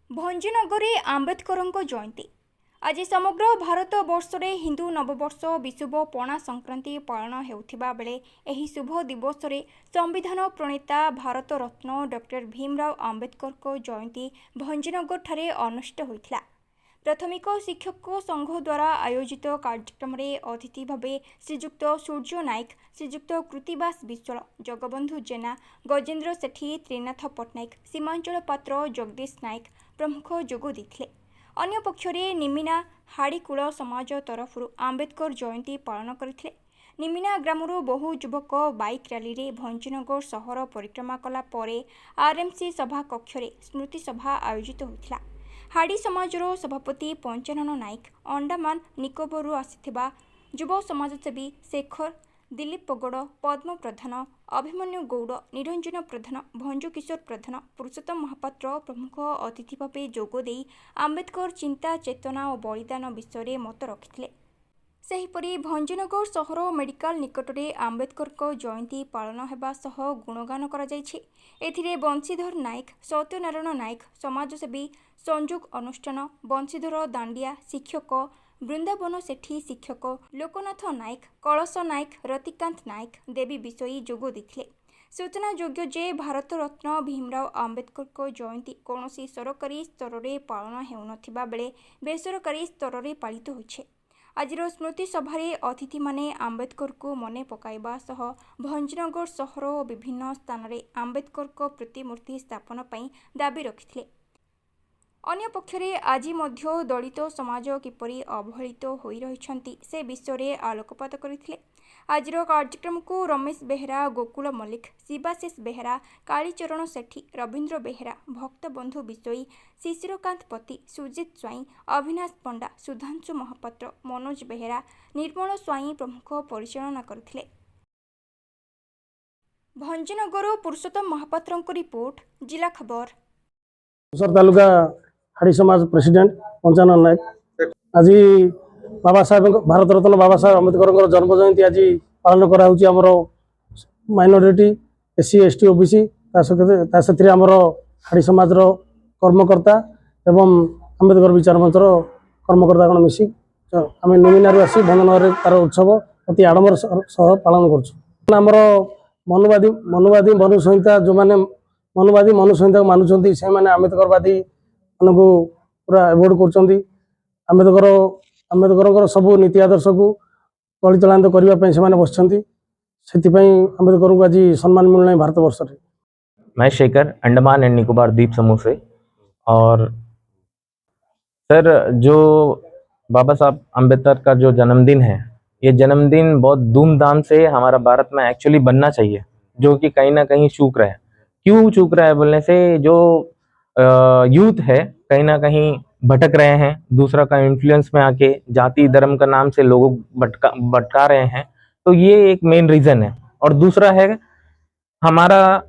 भंजनगरे आंबेडकर जयंती आज समग्र भारत वर्ष में हिंदू नववर्ष विशुभ पणा संक्रांति पालन होता बेले एही शुभ दिवस रे संविधान प्रणेता भारत रत्न डॉक्टर भीमराव आंबेडकर जयंती भंजनगर ठारे अनुष्ठित होता। प्राथमिक शिक्षक संघ द्वारा आयोजित कार्यक्रम में अतिथि भावे श्रीजुक्त सूर्य नायक, श्रीजुक्त कृतिवास विश्वाल, जगबंधु जेना, गजेन्द्र सेठी, त्रिनाथ पट्टनायक, सीमांचल पात्र, जगदीश नायक प्रमुख जोग देते। अन्य पक्षरे निमिना हाड़ीकूल समाज तरफ आंबेडकर जयंती पालन करते। निमिना ग्रामर बहु युवक बाइक रैली रे भंजनगर सहर परिक्रमा कला परे आरएमसी सभा कक्षरे स्मृति सभा आयोजित होता। हाड़ी समाजर सभापति पंचानन नायक, अंडमान निकोबरु आसिथिबा युव समाजसेवी शेखर, दिलीप पगड़, पद्म प्रधान, अभिमन्यु गौड़, निरंजन प्रधान, भंजु किशोर प्रधान, पुरुषोत्तम महापात्र प्रमुख अतिथि भावे जोगदे आंबेडकर चिंता, चेतना और बलिदान विषय मत रखिथिले। सेहिपरि भंजनगर सहर मेडिकल निकटरे आंबेडकर जयंती पालन हेबा सह गुणगान करा जायछि। एथिरे बंशीधर नायक, सत्यनारायण नायक, समाजसेवी, संयोग अनुष्ठान, बंशीधर दांडिया, शिक्षक, बृंदावन सेठी शिक्षक, लोकनाथ नायक, कलश नायक, रतिकांत नायक, देवी विषयी जोग देथिले। सूचनायोग्य जे भारत रत्न भीमराव आंबेडकर जयंती कौनसी सरकारी स्तर में पालन हेउनथिबा बेले बेसरकारी स्तर में पालित होइछे। आजिर स्मृति सभारे अतिथि माने आंबेडकर को मने पकाइबा सह भंजनगर सहर और विभिन्न स्थान में आंबेडकर को प्रतिमूर्ति स्थापन पई दाबी रखिथिले। अन्य पक्षरे आज मध्य दलित समाज किपरि अवहेलित होई रहिछंती से विषय में आलोकपात करथिले। आजिर कार्यक्रम को रमेश बेहेरा, गोकुल मल्लिक, शिवाशीष बेहेरा, कालीचरण सेठी, रवींद्र बेहेरा, भक्तबंधु विषयी, शिशिरकांत पति, सुजित स्वाई, अविनाश पंडा, सुधांशु महापात्र, मनोज बेहेरा, निर्मल स्वाई प्रमुख परिचालना करथिले। भंजनगर पुरुषोत्तम महापात्र रिपोर्ट, जिला खबर। तालुका हाड़ी समाज प्रेसिडेंट पंचानन नायक। आज बाबा साहेब भारत रत्न बाबा साहेब आंबेडकर जन्म जयंती आज पालन करामर माइनोरिटी एससी एसटी ओबीसी आमर हाड़ी समाज कर्मकर्ता एवं आंबेडकर विचार मंचर कर्मकर्ता गण मिसी आम निमिनारू आसी भंजनगर तार उत्सव अति आडम्बर सह पालन करमर मनुवादी मनुवादी मनुसंहिता जो मैंने मनुवादी मनुसंहिता मानुंट से आंबेडकरवादी मान को पूरा एवोर्ड कर आंबेडकर सबू नीति आदर्श को परिचालित करने से बस आंबेडकर को आज सम्मान मिलना भारत वर्ष में। मैं शेखर, अंडमान एंड निकोबार द्वीप समूह से। और सर, जो बाबा साहब अम्बेडकर का जो जन्मदिन है, ये जन्मदिन बहुत धूमधाम से हमारा भारत में एक्चुअली बनना चाहिए, जो कि कहीं ना कहीं चूक रहा है। क्यों चूक रहा है बोलने से, जो यूथ है कहीं ना कहीं भटक रहे हैं, दूसरा का इन्फ्लुएंस में आके जाति धर्म का नाम से लोगों भटका रहे हैं। तो ये एक मेन रीजन है। और दूसरा है हमारा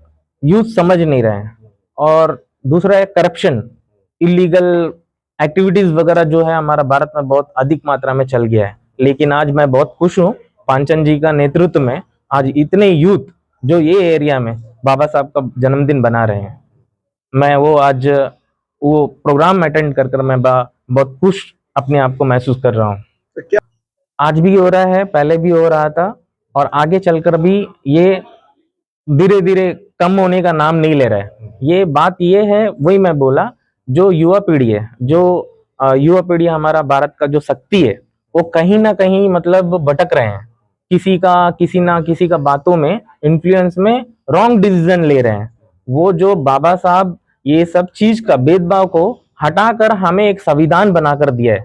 यूथ समझ नहीं रहे हैं। और दूसरा है करप्शन, इलीगल एक्टिविटीज वगैरह जो है हमारा भारत में बहुत अधिक मात्रा में चल गया है। लेकिन आज मैं बहुत खुश हूँ पांचन जी का नेतृत्व में, आज इतने यूथ जो ये एरिया में बाबा साहब का जन्मदिन बना रहे हैं। मैं वो आज वो प्रोग्राम अटेंड कर मैं बहुत खुश अपने आप को महसूस कर रहा हूँ। आज भी हो रहा है, पहले भी हो रहा था, और आगे चलकर भी ये धीरे धीरे कम होने का नाम नहीं ले रहा है। ये बात ये है, वही मैं बोला, जो युवा पीढ़ी है, जो युवा पीढ़ी हमारा भारत का जो शक्ति है, वो कहीं ना कहीं मतलब भटक रहे हैं। किसी का बातों में इन्फ्लुएंस में रॉन्ग डिसीजन ले रहे हैं। वो जो बाबा साहब ये सब चीज का भेदभाव को हटाकर हमें एक संविधान बनाकर दिया है।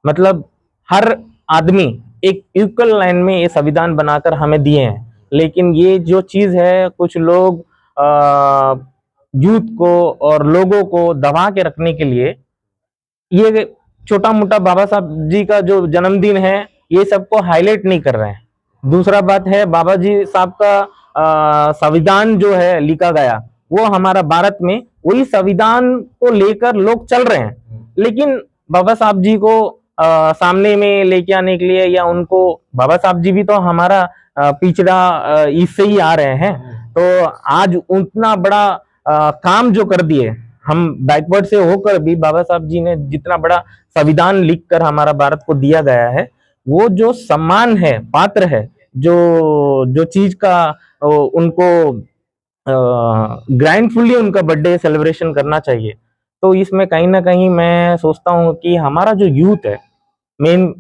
मतलब हर आदमी एक इक्वल लाइन में ये संविधान बनाकर हमें दिए हैं। लेकिन ये जो चीज है, कुछ लोग यूथ को और लोगों को दबा के रखने के लिए ये छोटा मोटा बाबा साहब जी का जो जन्मदिन है ये सबको हाईलाइट नहीं कर रहे हैं। दूसरा बात है, बाबा जी साहब का संविधान जो है लिखा गया, वो हमारा भारत में वही संविधान को लेकर लोग चल रहे हैं। लेकिन बाबा साहब जी को सामने में लेके आने के लिए, या उनको, बाबा साहब जी भी तो हमारा पिछड़ा इससे ही आ रहे हैं। तो आज उतना बड़ा काम जो कर दिए हम बैकवर्ड से होकर भी बाबा साहब जी ने जितना बड़ा संविधान लिखकर हमारा भारत को दिया गया है, वो जो सम्मान है, पात्र है, जो जो चीज का उनको ग्रैंडफुली उनका बर्थडे सेलिब्रेशन करना चाहिए। तो इसमें कहीं ना कहीं मैं सोचता हूँ कि हमारा जो यूथ है, मेन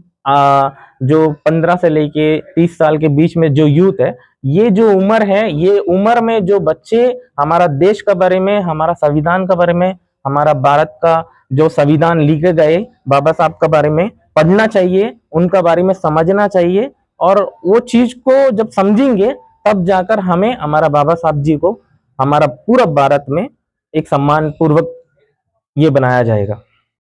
जो 15 से लेके 30 साल के बीच में जो यूथ है, ये जो उम्र है, ये उम्र में जो बच्चे हमारा देश का बारे में, हमारा संविधान का बारे में, हमारा भारत का जो संविधान लिखे गए बाबा साहब का बारे में पढ़ना चाहिए, उनका बारे में समझना चाहिए। और वो चीज को जब समझेंगे तब जाकर हमें हमारा बाबा साहब जी को हमारा पूरा भारत में एक सम्मान पूर्वक ये बनाया जाएगा।